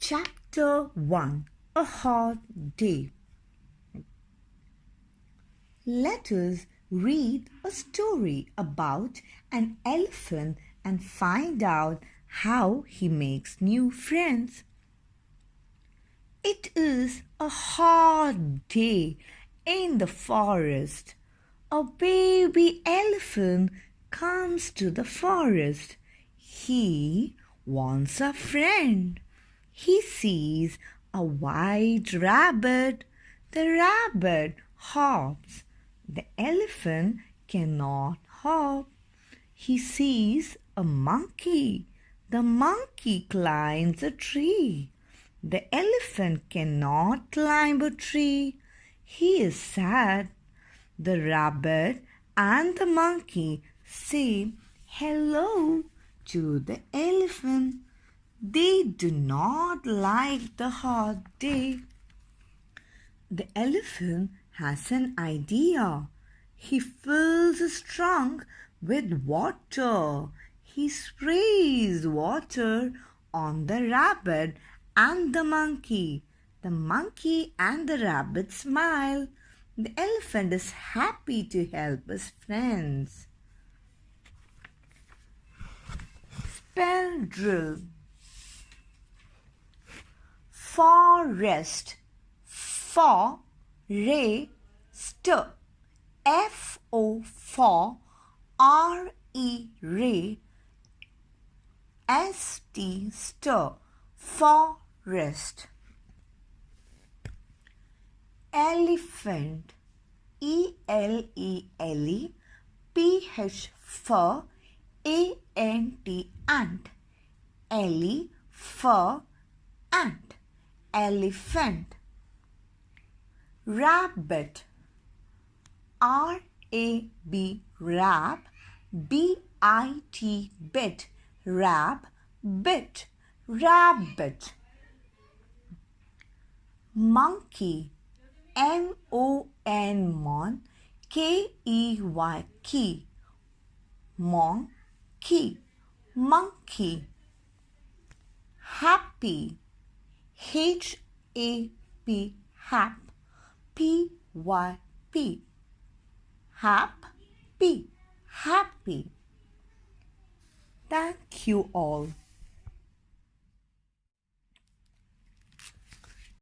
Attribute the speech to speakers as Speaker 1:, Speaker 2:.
Speaker 1: Chapter 1 A Hot Day. Let us read a story about an elephant and find out how he makes new friends. It is a hot day in the forest. A baby elephant comes to the forest. He wants a friend. He sees a white rabbit. The rabbit hops. The elephant cannot hop. He sees a monkey. The monkey climbs a tree. The elephant cannot climb a tree. He is sad. The rabbit and the monkey say hello to the elephant. They do not like the hot day. The elephant has an idea. He fills his trunk with water. He sprays water on the rabbit and the monkey. The monkey and the rabbit smile. The elephant is happy to help his friends. Spell drill. Forest. For, re, st. F-O, for, R-E, re, S-T, st. Forest. Elephant. E-L-E-L-E, P-H, for, A-N-T, ant. Ellie, for, ant. Elephant. Rabbit. R-A-B, rab, B-I-T, bit, rab, bit, rabbit. Monkey. M-O-N, mon, K-E-Y, key, monkey, monkey. Happy. H-A-P, hap, P-Y-P, happy, happy. Thank you all.